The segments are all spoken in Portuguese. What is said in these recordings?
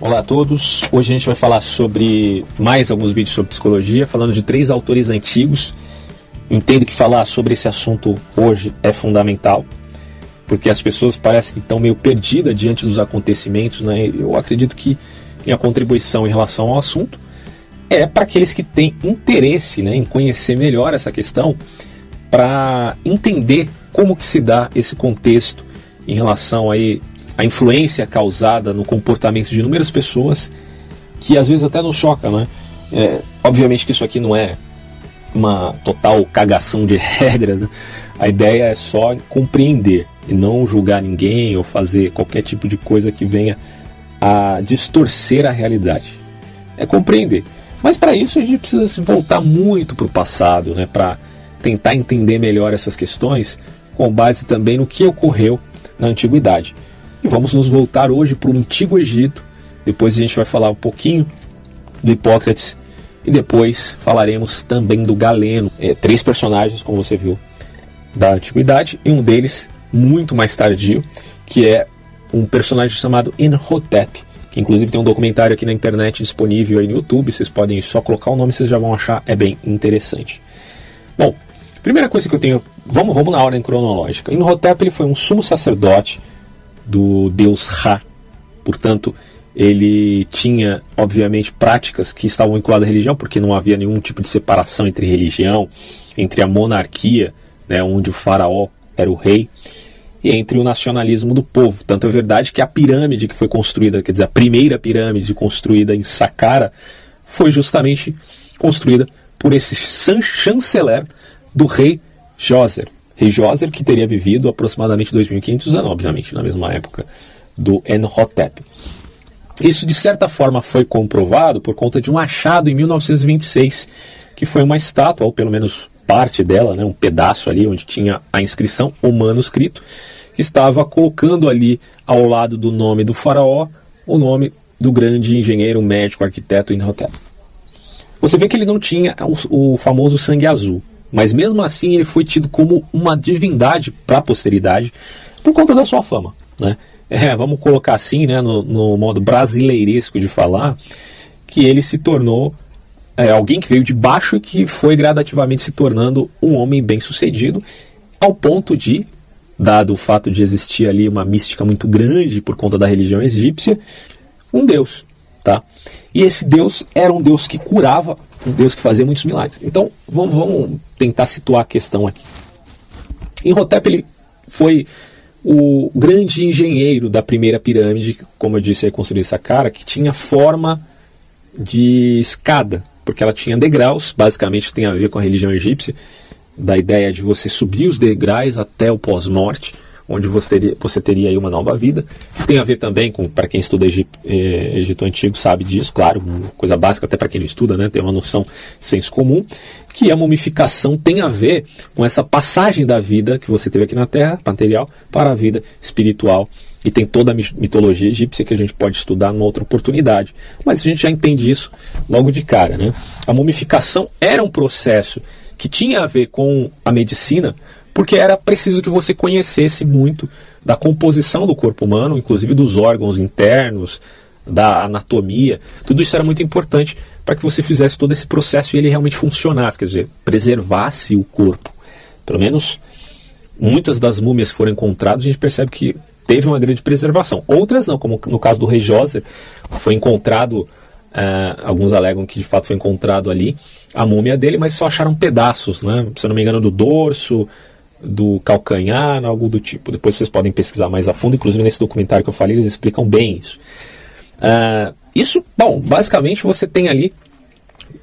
Olá a todos, hoje a gente vai falar sobre mais alguns vídeos sobre psicologia, falando de 3 autores antigos. Entendo que falar sobre esse assunto hoje é fundamental, porque as pessoas parecem que estão meio perdidas diante dos acontecimentos, né? Eu acredito que minha contribuição em relação ao assunto é para aqueles que têm interesse, né, em conhecer melhor essa questão, para entender como que se dá esse contexto em relação aí a influência causada no comportamento de inúmeras pessoas, que às vezes até nos choca, né? Obviamente que isso aqui não é uma total cagação de regras, né? A ideia é só compreender e não julgar ninguém ou fazer qualquer tipo de coisa que venha a distorcer a realidade. É compreender. Mas para isso a gente precisa se voltar muito para o passado, né? Para tentar entender melhor essas questões, com base também no que ocorreu na antiguidade. E vamos nos voltar hoje para o Antigo Egito. Depois a gente vai falar um pouquinho do Hipócrates e depois falaremos também do Galeno. 3 personagens, como você viu, da antiguidade, e um deles muito mais tardio, que é um personagem chamado Imhotep, que inclusive tem um documentário aqui na internet disponível aí no YouTube. Vocês podem só colocar o nome, vocês já vão achar, é bem interessante. Bom, primeira coisa que eu tenho, vamos na ordem cronológica. Imhotep, ele foi um sumo sacerdote do deus Ra. Portanto, ele tinha, obviamente, práticas que estavam vinculadas à religião, porque não havia nenhum tipo de separação entre religião, entre a monarquia, né, onde o faraó era o rei, e entre o nacionalismo do povo. Tanto é verdade que a pirâmide que foi construída, quer dizer, a primeira pirâmide construída em Saqqara, foi justamente construída por esse chanceler do rei Djoser. Rei Djoser, que teria vivido aproximadamente 2.500 anos, obviamente, na mesma época do Imhotep. Isso, de certa forma, foi comprovado por conta de um achado em 1926, que foi uma estátua, ou pelo menos parte dela, né, um pedaço ali onde tinha a inscrição, o manuscrito, que estava colocando ali ao lado do nome do faraó o nome do grande engenheiro, médico, arquiteto Imhotep. Você vê que ele não tinha o famoso sangue azul, mas mesmo assim ele foi tido como uma divindade para a posteridade por conta da sua fama, né? Vamos colocar assim, né, no modo brasileiresco de falar, que ele se tornou alguém que veio de baixo e que foi gradativamente se tornando um homem bem-sucedido, ao ponto de, dado o fato de existir ali uma mística muito grande por conta da religião egípcia, um deus, tá? E esse deus era um deus que curava, um deus que fazia muitos milagres. Então, vamos tentar situar a questão aqui. Imhotep, ele foi o grande engenheiro da primeira pirâmide, como eu disse, construída em Saqqara, que tinha forma de escada, porque ela tinha degraus, basicamente tem a ver com a religião egípcia, da ideia de você subir os degraus até o pós-morte, onde você teria aí uma nova vida, que tem a ver também com, para quem estuda Egito Antigo sabe disso, claro, uma coisa básica até para quem não estuda, né, tem uma noção de senso comum, que a mumificação tem a ver com essa passagem da vida que você teve aqui na Terra, material, para a vida espiritual, e tem toda a mitologia egípcia que a gente pode estudar numa outra oportunidade, mas a gente já entende isso logo de cara, né? A mumificação era um processo que tinha a ver com a medicina, porque era preciso que você conhecesse muito da composição do corpo humano, inclusive dos órgãos internos, da anatomia. Tudo isso era muito importante para que você fizesse todo esse processo e ele realmente funcionasse, quer dizer, preservasse o corpo. Pelo menos muitas das múmias que foram encontradas, a gente percebe que teve uma grande preservação. Outras não, como no caso do rei Djoser, foi encontrado, alguns alegam que de fato foi encontrado ali a múmia dele, mas só acharam pedaços, né? Se eu não me engano, do dorso, do calcanhar, algo do tipo. Depois vocês podem pesquisar mais a fundo, inclusive nesse documentário que eu falei, eles explicam bem isso. Bom, basicamente você tem ali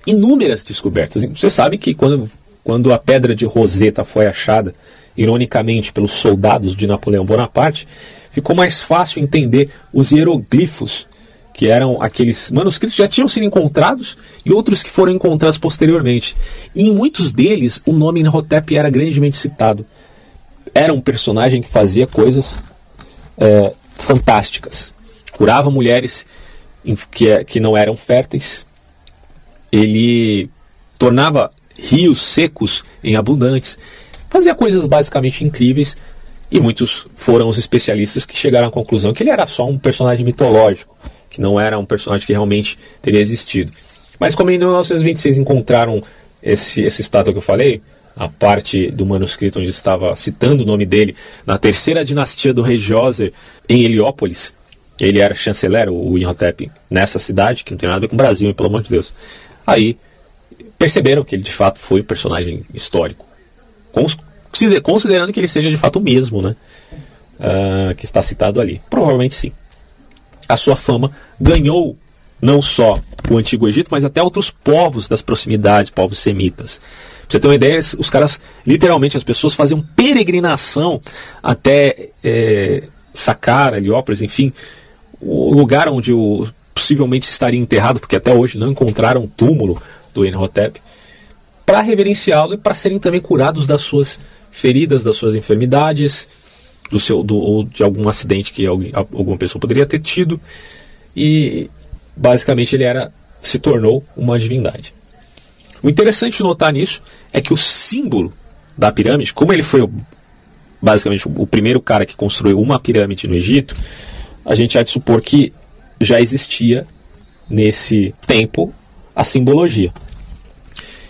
inúmeras descobertas. Você sabe que quando a pedra de Rosetta foi achada, ironicamente, pelos soldados de Napoleão Bonaparte, ficou mais fácil entender os hieroglifos, que eram aqueles manuscritos que já tinham sido encontrados e outros que foram encontrados posteriormente. E em muitos deles, o nome Imhotep era grandemente citado. Era um personagem que fazia coisas fantásticas. Curava mulheres que não eram férteis. Ele tornava rios secos em abundantes. Fazia coisas basicamente incríveis. E muitos foram os especialistas que chegaram à conclusão que ele era só um personagem mitológico, que não era um personagem que realmente teria existido. Mas como em 1926 encontraram essa estátua que eu falei, a parte do manuscrito onde estava citando o nome dele, na terceira dinastia do rei Djoser, em Heliópolis, ele era chanceler, o Imhotep, nessa cidade, que não tem nada a ver com o Brasil, pelo amor de Deus. Aí perceberam que ele de fato foi um personagem histórico, considerando que ele seja de fato o mesmo, né? Que está citado ali. Provavelmente sim. A sua fama ganhou não só o Antigo Egito, mas até outros povos das proximidades, povos semitas. Pra você ter uma ideia, os caras, literalmente, as pessoas faziam peregrinação até Saqqara, Heliópolis, enfim, o lugar onde possivelmente estaria enterrado, porque até hoje não encontraram o túmulo do Imhotep, para reverenciá-lo e para serem também curados das suas feridas, das suas enfermidades, ou de algum acidente que alguma pessoa poderia ter tido. E basicamente ele se tornou uma divindade. O interessante de notar nisso é que o símbolo da pirâmide, como ele foi basicamente o primeiro cara que construiu uma pirâmide no Egito, a gente há de supor que já existia nesse tempo a simbologia.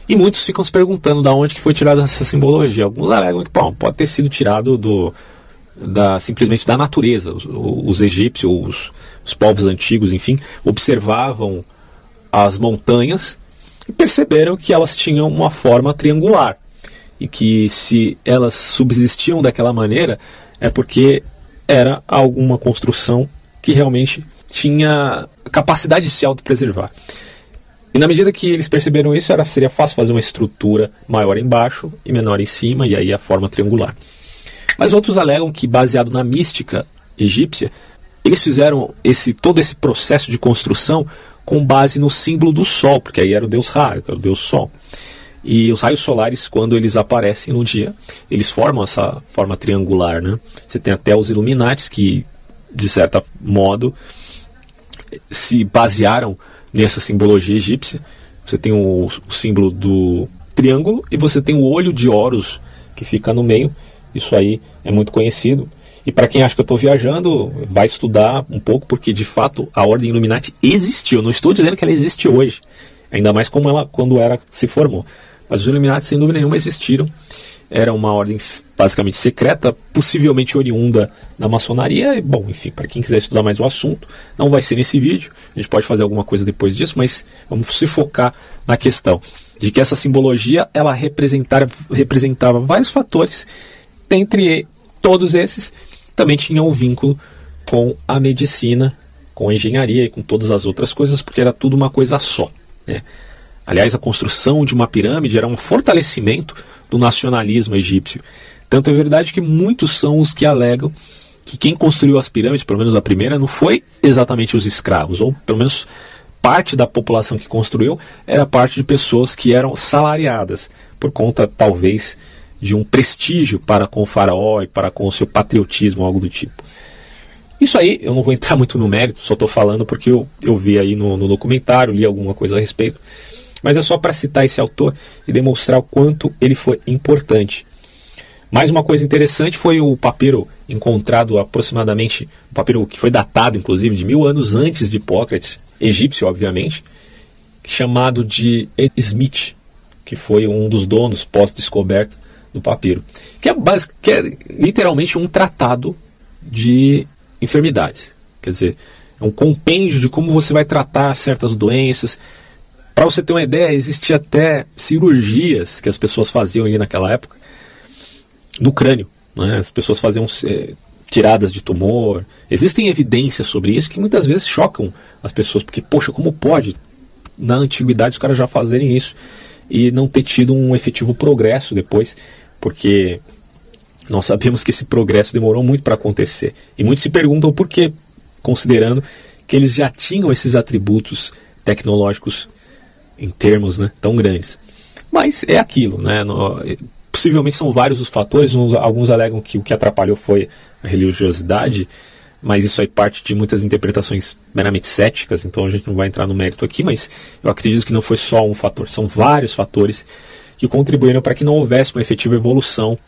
E muitos ficam se perguntando de onde que foi tirada essa simbologia. Alguns alegam que pode ter sido tirado simplesmente da natureza. Os egípcios, os povos antigos, enfim, observavam as montanhas e perceberam que elas tinham uma forma triangular. E que se elas subsistiam daquela maneira, é porque era alguma construção que realmente tinha capacidade de se autopreservar. E na medida que eles perceberam isso, seria fácil fazer uma estrutura maior embaixo e menor em cima, e aí a forma triangular. Mas outros alegam que, baseado na mística egípcia, eles fizeram todo esse processo de construção com base no símbolo do Sol, porque aí era o deus Ra, era o deus Sol. E os raios solares, quando eles aparecem no dia, eles formam essa forma triangular, né? Você tem até os Illuminates que, de certo modo, se basearam nessa simbologia egípcia. Você tem o símbolo do triângulo e você tem o olho de Horus que fica no meio. Isso aí é muito conhecido. E para quem acha que eu estou viajando, vai estudar um pouco, porque de fato a Ordem Illuminati existiu. Não estou dizendo que ela existe hoje, ainda mais como ela quando se formou. Mas os Illuminati, sem dúvida nenhuma, existiram. Era uma ordem basicamente secreta, possivelmente oriunda da maçonaria. Bom, enfim, para quem quiser estudar mais o assunto, não vai ser nesse vídeo. A gente pode fazer alguma coisa depois disso, mas vamos se focar na questão de que essa simbologia ela representava vários fatores. Dentre todos esses, também tinha um vínculo com a medicina, com a engenharia e com todas as outras coisas, porque era tudo uma coisa só, né? Aliás, a construção de uma pirâmide era um fortalecimento do nacionalismo egípcio. Tanto é verdade que muitos são os que alegam que quem construiu as pirâmides, pelo menos a primeira, não foi exatamente os escravos, ou pelo menos parte da população que construiu era parte de pessoas que eram salariadas, por conta, talvez, de um prestígio para com o faraó e para com o seu patriotismo, algo do tipo. Isso aí, eu não vou entrar muito no mérito, só estou falando porque eu vi aí no documentário, li alguma coisa a respeito. Mas é só para citar esse autor e demonstrar o quanto ele foi importante. Mais uma coisa interessante foi o papiro encontrado aproximadamente, um papiro que foi datado inclusive de 1000 anos antes de Hipócrates, egípcio obviamente, chamado de Smith, que foi um dos donos pós-descoberta do papiro, que é literalmente um tratado de enfermidades. Quer dizer, é um compêndio de como você vai tratar certas doenças. Para você ter uma ideia, existia até cirurgias que as pessoas faziam ali naquela época no crânio, né? As pessoas faziam tiradas de tumor. Existem evidências sobre isso que muitas vezes chocam as pessoas, porque, poxa, como pode na antiguidade os caras já fazerem isso e não ter tido um efetivo progresso depois, porque nós sabemos que esse progresso demorou muito para acontecer. E muitos se perguntam por quê, considerando que eles já tinham esses atributos tecnológicos em termos, né, tão grandes. Mas é aquilo, né? Possivelmente são vários os fatores. Alguns alegam que o que atrapalhou foi a religiosidade, mas isso aí parte de muitas interpretações meramente céticas, então a gente não vai entrar no mérito aqui, mas eu acredito que não foi só um fator, são vários fatores que contribuíram para que não houvesse uma efetiva evolução,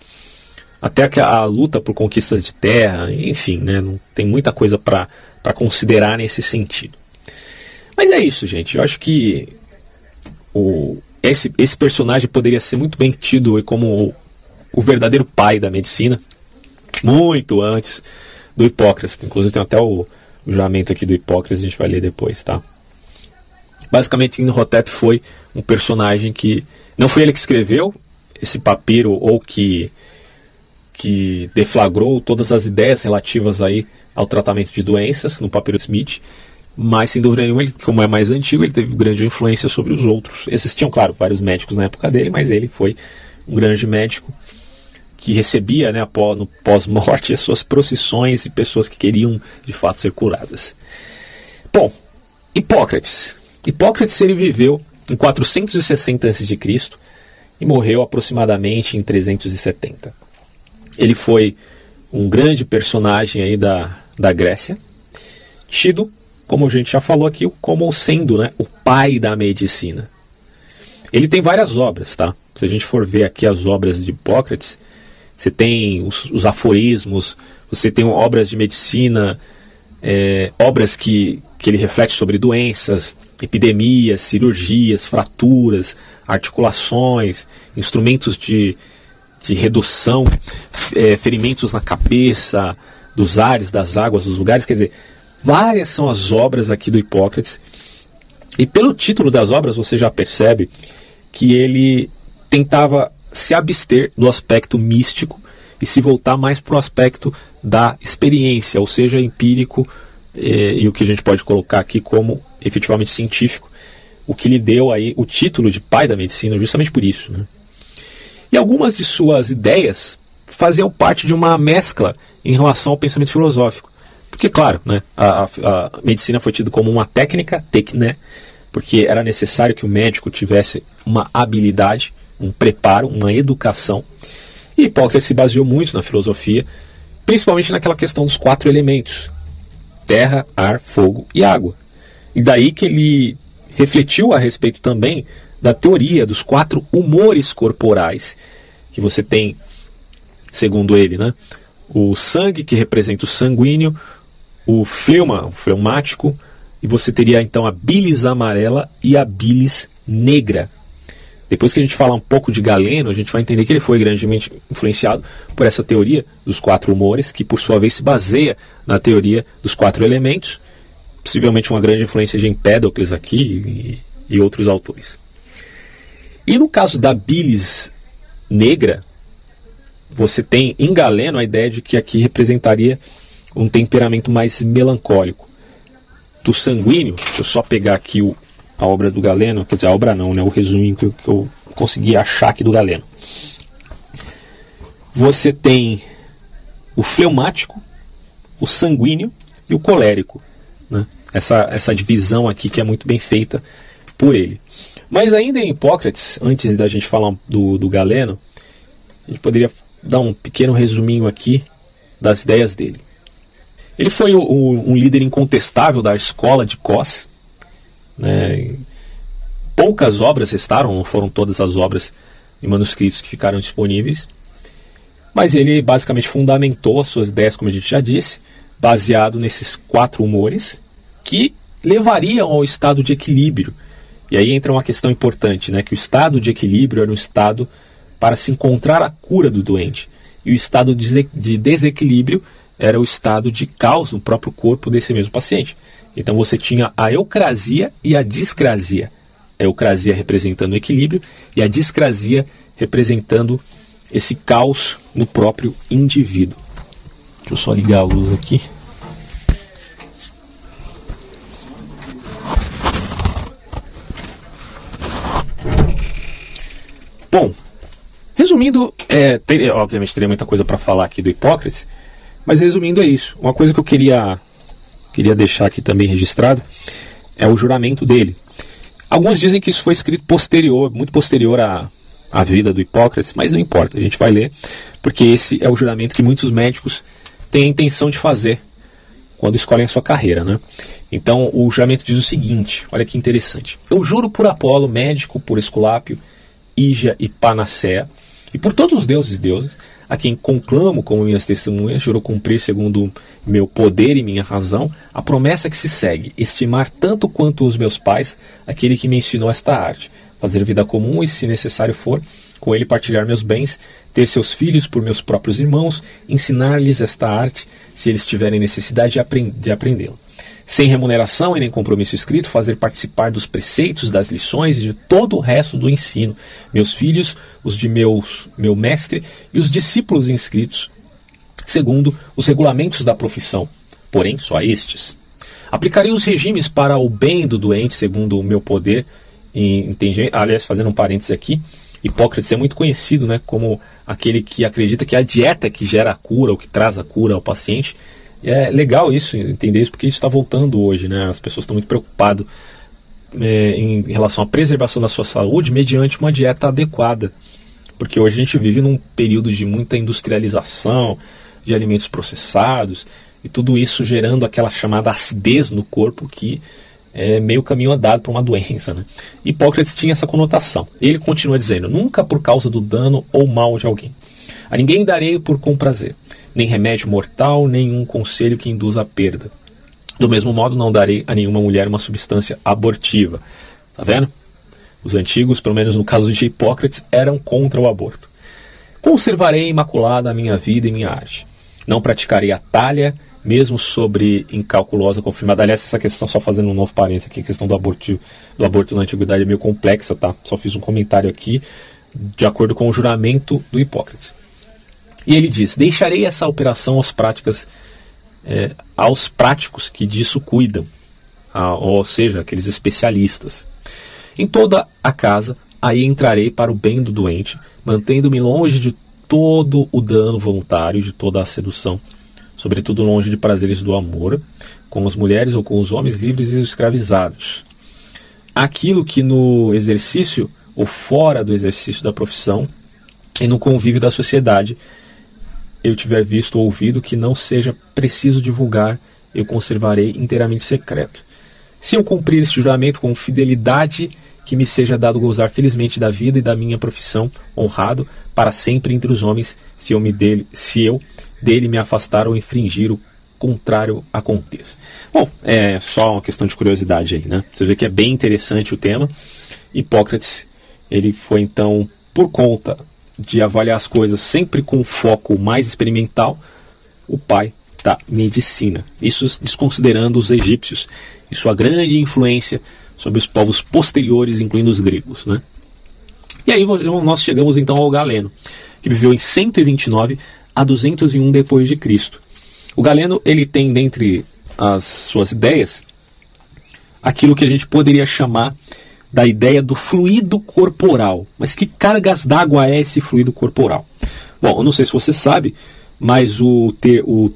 até a luta por conquistas de terra, enfim, né? Não tem muita coisa para considerar nesse sentido. Mas é isso, gente. Eu acho que esse personagem poderia ser muito bem tido como o verdadeiro pai da medicina, muito antes do Hipócrates. Inclusive tem até o juramento aqui do Hipócrates, a gente vai ler depois, tá? Basicamente, Imhotep foi um personagem que não foi ele que escreveu esse papiro ou que deflagrou todas as ideias relativas aí ao tratamento de doenças no papiro Smith, mas sem dúvida nenhuma, ele, como é mais antigo, ele teve grande influência sobre os outros. Existiam, claro, vários médicos na época dele, mas ele foi um grande médico que recebia, né, no pós-morte, as suas procissões e pessoas que queriam de fato ser curadas. Bom, Hipócrates. Hipócrates, ele viveu em 460 a.C. e morreu aproximadamente em 370. Ele foi um grande personagem aí da Grécia, tido, como a gente já falou aqui, como sendo, né, o pai da medicina. Ele tem várias obras, tá? Se a gente for ver aqui as obras de Hipócrates, você tem os aforismos, você tem obras de medicina, obras que ele reflete sobre doenças, epidemias, cirurgias, fraturas, articulações, instrumentos de redução, ferimentos na cabeça, dos ares, das águas, dos lugares. Quer dizer, várias são as obras aqui do Hipócrates. E pelo título das obras você já percebe que ele tentava se abster do aspecto místico e se voltar mais para o aspecto da experiência, ou seja, empírico, e o que a gente pode colocar aqui como efetivamente científico, o que lhe deu aí o título de pai da medicina justamente por isso, né? E algumas de suas ideias faziam parte de uma mescla em relação ao pensamento filosófico. Porque, claro, né, a medicina foi tida como uma técnica, técne, porque era necessário que o médico tivesse uma habilidade, um preparo, uma educação. E Hipócrates se baseou muito na filosofia, principalmente naquela questão dos 4 elementos: terra, ar, fogo e água. E daí que ele refletiu a respeito também da teoria dos 4 humores corporais, que você tem, segundo ele, né, o sangue, que representa o sanguíneo, o fleuma, o fleumático, e você teria então a bilis amarela e a bilis negra. Depois que a gente falar um pouco de Galeno, a gente vai entender que ele foi grandemente influenciado por essa teoria dos 4 humores, que por sua vez se baseia na teoria dos 4 elementos, possivelmente uma grande influência de Empédocles aqui e outros autores. E no caso da bilis negra, você tem em Galeno a ideia de que aqui representaria um temperamento mais melancólico. Do sanguíneo, deixa eu só pegar aqui a obra do Galeno, quer dizer, a obra não, né, o resumo que eu consegui achar aqui do Galeno. Você tem o fleumático, o sanguíneo e o colérico, né? Essa divisão aqui que é muito bem feita por ele. Mas ainda em Hipócrates, antes da gente falar do Galeno, a gente poderia dar um pequeno resuminho aqui das ideias dele. Ele foi um líder incontestável da escola de Cos, né? Poucas obras restaram, não foram todas as obras e manuscritos que ficaram disponíveis, mas ele basicamente fundamentou as suas ideias, como a gente já disse, baseado nesses 4 humores que levariam ao estado de equilíbrio. E aí entra uma questão importante, né? Que o estado de equilíbrio era um estado para se encontrar a cura do doente, e o estado de desequilíbrio era o estado de caos no próprio corpo desse mesmo paciente. Então você tinha a eucrasia e a discrasia. A eucrasia representando o equilíbrio e a discrasia representando esse caos no próprio indivíduo. Deixa eu só ligar a luz aqui. Bom, resumindo, obviamente teria muita coisa para falar aqui do Hipócrates, mas resumindo é isso. Uma coisa que eu queria deixar aqui também registrado é o juramento dele. Alguns dizem que isso foi escrito muito posterior à vida do Hipócrates, mas não importa, a gente vai ler, porque esse é o juramento que muitos médicos têm a intenção de fazer quando escolhem a sua carreira, né? Então o juramento diz o seguinte, olha que interessante: eu juro por Apolo, médico, por Esculápio, Ígia e Panacea, e por todos os deuses e deusas, a quem conclamo como minhas testemunhas, juro cumprir segundo meu poder e minha razão a promessa que se segue, estimar tanto quanto os meus pais aquele que me ensinou esta arte, fazer vida comum e, se necessário for, com ele partilhar meus bens, ter seus filhos por meus próprios irmãos, ensinar-lhes esta arte, se eles tiverem necessidade de aprendê-la. Sem remuneração e nem compromisso escrito, fazer participar dos preceitos, das lições e de todo o resto do ensino, meus filhos, os de meu mestre e os discípulos inscritos, segundo os regulamentos da profissão, porém só estes. Aplicarei os regimes para o bem do doente, segundo o meu poder, aliás, fazendo um parênteses aqui, Hipócrates é muito conhecido, né, como aquele que acredita que a dieta que gera a cura, ou que traz a cura ao paciente. E é legal isso, entender isso, porque isso está voltando hoje, né? As pessoas estão muito preocupadas em relação à preservação da sua saúde mediante uma dieta adequada. Porque hoje a gente vive num período de muita industrialização, de alimentos processados, e tudo isso gerando aquela chamada acidez no corpo que é meio caminho andado para uma doença, né? Hipócrates tinha essa conotação. Ele continua dizendo: nunca por causa do dano ou mal de alguém. A ninguém darei por comprazer, nem remédio mortal, nem um conselho que induza a perda. Do mesmo modo, não darei a nenhuma mulher uma substância abortiva. Tá vendo? Os antigos, pelo menos no caso de Hipócrates, eram contra o aborto. Conservarei imaculada a minha vida e minha arte. Não praticarei a talha, mesmo sobre incalculosa confirmada. Aliás, essa questão, só fazendo um novo parênteses aqui, a questão do aborto na antiguidade é meio complexa, tá? Só fiz um comentário aqui, de acordo com o juramento do Hipócrates. E ele diz: deixarei essa operação aos práticos que disso cuidam, ou seja, aqueles especialistas. Em toda a casa, aí entrarei para o bem do doente, mantendo-me longe de todo o dano voluntário, de toda a sedução, sobretudo longe de prazeres do amor, com as mulheres ou com os homens livres e escravizados. Aquilo que no exercício ou fora do exercício da profissão e no convívio da sociedade eu tiver visto ou ouvido que não seja preciso divulgar, eu conservarei inteiramente secreto. Se eu cumprir este juramento com fidelidade, que me seja dado gozar felizmente da vida e da minha profissão, honrado para sempre entre os homens, se eu dele me afastar ou infringir o contrário aconteça. Bom, é só uma questão de curiosidade aí, né? Você vê que é bem interessante o tema. Hipócrates, ele foi então, por conta de avaliar as coisas sempre com foco mais experimental, o pai da medicina. Isso desconsiderando os egípcios e sua grande influência sobre os povos posteriores, incluindo os gregos, né? E aí nós chegamos então ao Galeno, que viveu em 129 a 201 depois de Cristo. O Galeno, ele tem dentre as suas ideias aquilo que a gente poderia chamar da ideia do fluido corporal. Mas que cargas d'água é esse fluido corporal? Bom, eu não sei se você sabe, mas o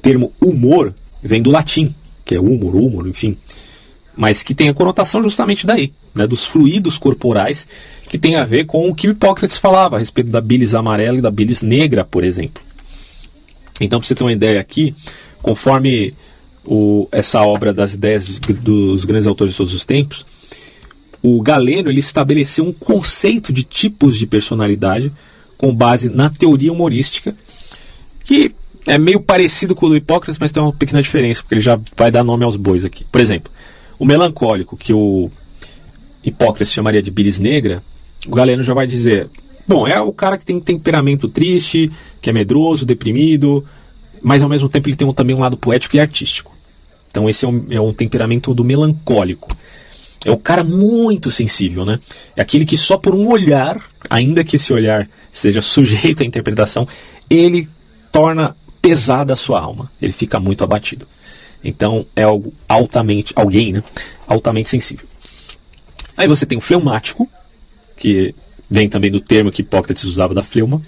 termo humor vem do latim, que é humor, enfim, mas que tem a conotação justamente daí, né, dos fluidos corporais, que tem a ver com o que Hipócrates falava a respeito da bilis amarela e da bilis negra, por exemplo. Então, para você ter uma ideia aqui, conforme essa obra das ideias dos grandes autores de todos os tempos, o Galeno, ele estabeleceu um conceito de tipos de personalidade com base na teoria humorística, que é meio parecido com o do Hipócrates, mas tem uma pequena diferença, porque ele já vai dar nome aos bois aqui. Por exemplo, o melancólico, que o Hipócrates chamaria de bilis negra, o Galeno já vai dizer: bom, é o cara que tem temperamento triste, que é medroso, deprimido, mas ao mesmo tempo ele tem também um lado poético e artístico. Então esse é um temperamento do melancólico. É o cara muito sensível, né? É aquele que só por um olhar, ainda que esse olhar seja sujeito à interpretação, ele torna pesada a sua alma. Ele fica muito abatido. Então é algo altamente sensível. Aí você tem o fleumático, que vem também do termo que Hipócrates usava da fleuma.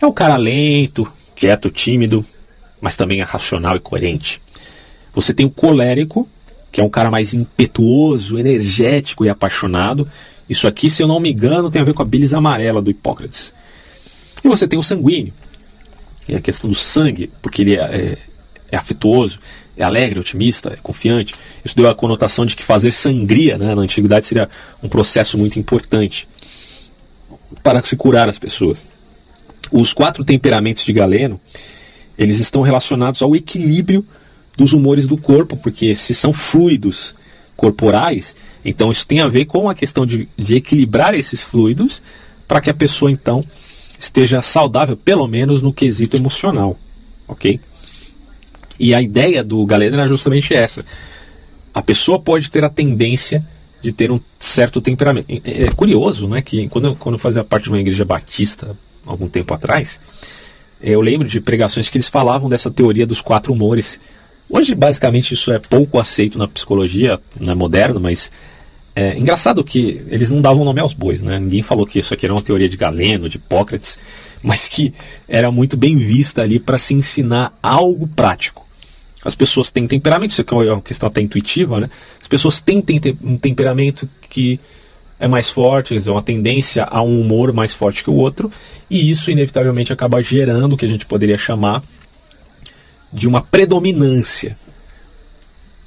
É o cara lento, quieto, tímido, mas também é racional e coerente. Você tem o colérico, que é um cara mais impetuoso, energético e apaixonado. Isso aqui, se eu não me engano, tem a ver com a bilis amarela do Hipócrates. E você tem o sanguíneo, que é a questão do sangue, porque ele é afetuoso, é alegre, otimista, é confiante. Isso deu a conotação de que fazer sangria, né, na antiguidade seria um processo muito importante para se curar as pessoas. Os 4 temperamentos de Galeno, eles estão relacionados ao equilíbrio dos humores do corpo, porque se são fluidos corporais, então isso tem a ver com a questão de equilibrar esses fluidos para que a pessoa, então, esteja saudável, pelo menos no quesito emocional, ok? E a ideia do Galeno era justamente essa. A pessoa pode ter a tendência de ter um certo temperamento. É curioso, né, que quando eu fazia parte de uma igreja batista, algum tempo atrás, eu lembro de pregações que eles falavam dessa teoria dos 4 humores. Hoje, basicamente, isso é pouco aceito na psicologia, não é moderno, mas é engraçado que eles não davam nome aos bois, né? Ninguém falou que isso aqui era uma teoria de Galeno, de Hipócrates, mas que era muito bem vista ali para se ensinar algo prático. As pessoas têm temperamento, isso aqui é uma questão até intuitiva, né? As pessoas têm um temperamento que é mais forte, é uma tendência a um humor mais forte que o outro, e isso inevitavelmente acaba gerando o que a gente poderia chamar de uma predominância.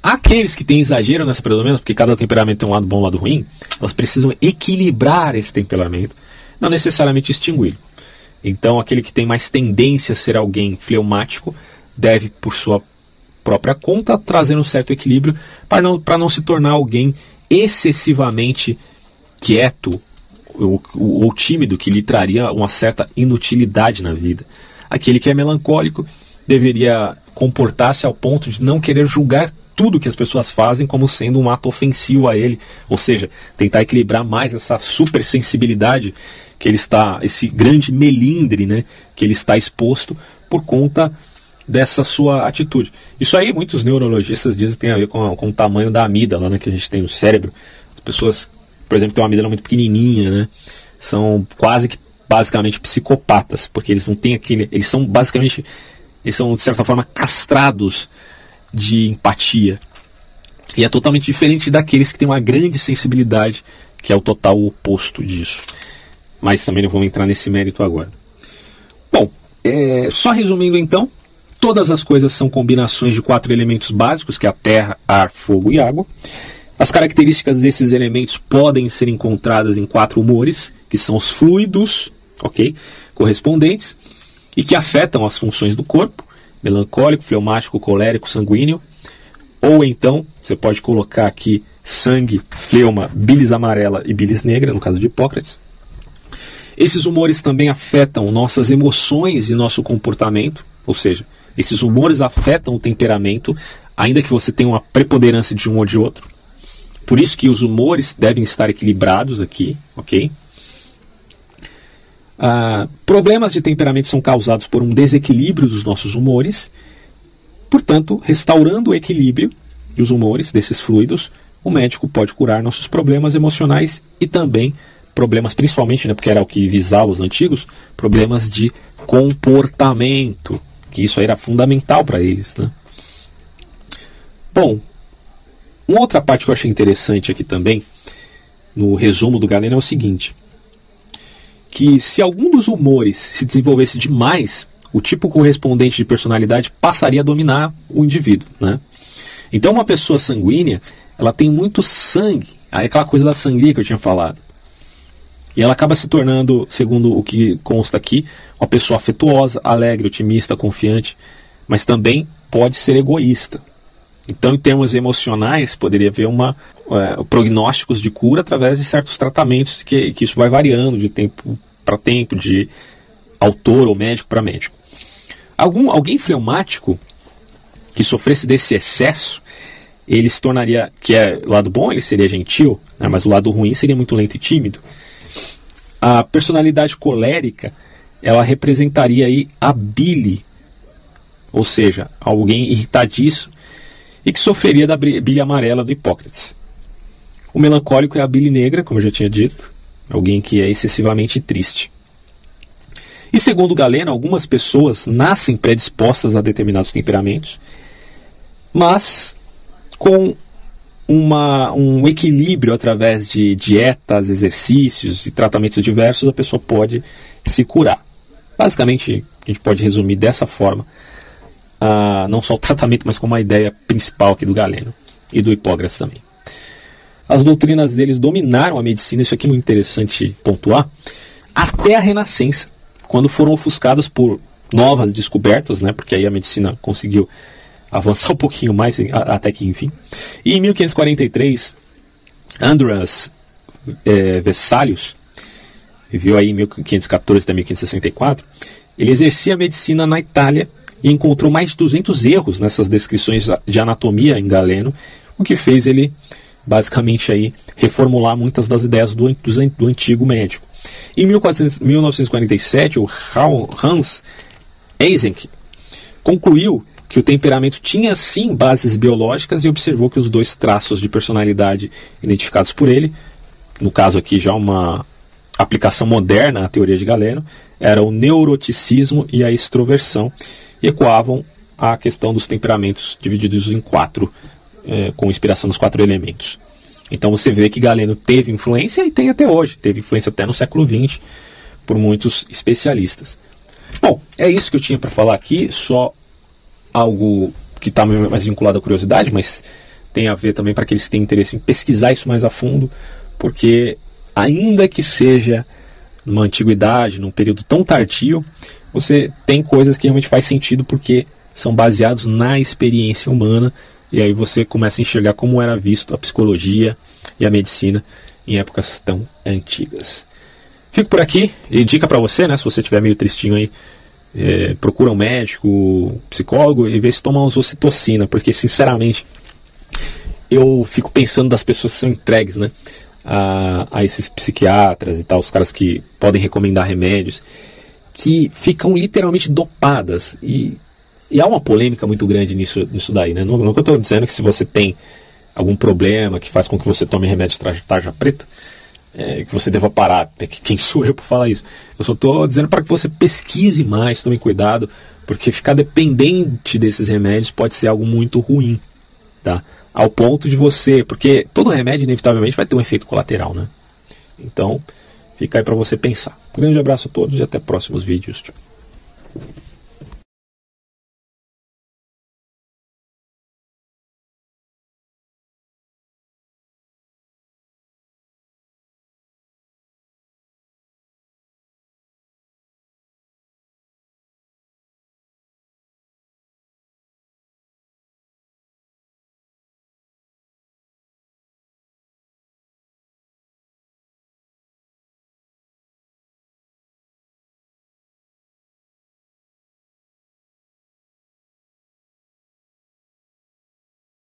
Aqueles que têm exagero nessa predominância, porque cada temperamento tem um lado bom e um lado ruim, elas precisam equilibrar esse temperamento, não necessariamente extingui-lo. Então, aquele que tem mais tendência a ser alguém fleumático deve, por sua própria conta, trazer um certo equilíbrio para não se tornar alguém excessivamente quieto ou tímido, que lhe traria uma certa inutilidade na vida. Aquele que é melancólico deveria comportar-se ao ponto de não querer julgar tudo que as pessoas fazem como sendo um ato ofensivo a ele, ou seja, tentar equilibrar mais essa supersensibilidade que ele está, esse grande melindre, né, que ele está exposto por conta dessa sua atitude. Isso aí muitos neurologistas dizem que tem a ver com o tamanho da amígdala, né, que a gente tem no cérebro. As pessoas, por exemplo, têm uma amígdala muito pequenininha, né, são quase que basicamente psicopatas, porque eles não têm aquele, eles são de certa forma castrados de empatia. E é totalmente diferente daqueles que têm uma grande sensibilidade, que é o total oposto disso. Mas também não vamos entrar nesse mérito agora. Bom, só resumindo então, todas as coisas são combinações de 4 elementos básicos, que é a terra, ar, fogo e água. As características desses elementos podem ser encontradas em 4 humores, que são os fluidos, ok, correspondentes, e que afetam as funções do corpo: melancólico, fleumático, colérico, sanguíneo. Ou então, você pode colocar aqui sangue, fleuma, bilis amarela e bilis negra, no caso de Hipócrates. Esses humores também afetam nossas emoções e nosso comportamento, ou seja, esses humores afetam o temperamento, ainda que você tenha uma preponderância de um ou de outro. Por isso que os humores devem estar equilibrados aqui, ok? Problemas de temperamento são causados por um desequilíbrio dos nossos humores. Portanto, restaurando o equilíbrio dos humores, desses fluidos, o médico pode curar nossos problemas emocionais e também problemas, principalmente, né, porque era o que visava os antigos, problemas de comportamento, que isso aí era fundamental para eles, né? Bom, uma outra parte que eu achei interessante aqui também, no resumo do Galeno, é o seguinte: que se algum dos humores se desenvolvesse demais, o tipo correspondente de personalidade passaria a dominar o indivíduo, né? Então, uma pessoa sanguínea, ela tem muito sangue, aquela coisa da sangria que eu tinha falado. E ela acaba se tornando, segundo o que consta aqui, uma pessoa afetuosa, alegre, otimista, confiante, mas também pode ser egoísta. Então, em termos emocionais, poderia haver prognósticos de cura através de certos tratamentos, que isso vai variando de tempo para tempo, de autor ou médico para médico. Alguém fleumático que sofresse desse excesso, ele se tornaria, que é o lado bom, ele seria gentil, né, mas o lado ruim seria muito lento e tímido. A personalidade colérica, ela representaria aí a bile, ou seja, alguém irritadiço e que sofreria da bile amarela do Hipócrates. O melancólico é a bile negra, como eu já tinha dito, alguém que é excessivamente triste. E segundo Galeno, algumas pessoas nascem predispostas a determinados temperamentos, mas com um equilíbrio através de dietas, exercícios e tratamentos diversos, a pessoa pode se curar. Basicamente, a gente pode resumir dessa forma, não só o tratamento, mas como a ideia principal aqui do Galeno e do Hipócrates também. As doutrinas deles dominaram a medicina, isso aqui é muito interessante pontuar, até a Renascença, quando foram ofuscadas por novas descobertas, né, porque aí a medicina conseguiu avançar um pouquinho mais, até que enfim. E em 1543, Andreas Vesalius, viveu aí em 1514 até 1564, ele exercia a medicina na Itália e encontrou mais de 200 erros nessas descrições de anatomia em Galeno, o que fez ele basicamente aí reformular muitas das ideias do antigo médico. Em 1947, o Hans Eysenck concluiu que o temperamento tinha sim bases biológicas e observou que os dois traços de personalidade identificados por ele, no caso aqui já uma aplicação moderna à teoria de Galeno, era o neuroticismo e a extroversão, e ecoavam a questão dos temperamentos divididos em 4, com inspiração nos 4 elementos. Então você vê que Galeno teve influência e tem até hoje, teve influência até no século XX por muitos especialistas. Bom, é isso que eu tinha para falar aqui, só algo que está mais vinculado à curiosidade, mas tem a ver também para aqueles que têm interesse em pesquisar isso mais a fundo, porque ainda que seja numa antiguidade, num período tão tardio, você tem coisas que realmente faz sentido porque são baseados na experiência humana, e aí você começa a enxergar como era visto a psicologia e a medicina em épocas tão antigas. Fico por aqui, e dica para você, né, se você estiver meio tristinho aí, procura um médico, psicólogo e vê se toma uma ocitocina, porque sinceramente eu fico pensando das pessoas que são entregues, né, a esses psiquiatras e tal, os caras que podem recomendar remédios, que ficam literalmente dopadas, e há uma polêmica muito grande nisso daí, né? Não que eu estou dizendo que se você tem algum problema que faz com que você tome remédio de tarja preta, que você deva parar. Quem sou eu para falar isso? Eu só estou dizendo para que você pesquise mais, tome cuidado, porque ficar dependente desses remédios pode ser algo muito ruim, tá? Ao ponto de você... Porque todo remédio, inevitavelmente, vai ter um efeito colateral, né? Então, fica aí para você pensar. Grande abraço a todos e até próximos vídeos. Tchau.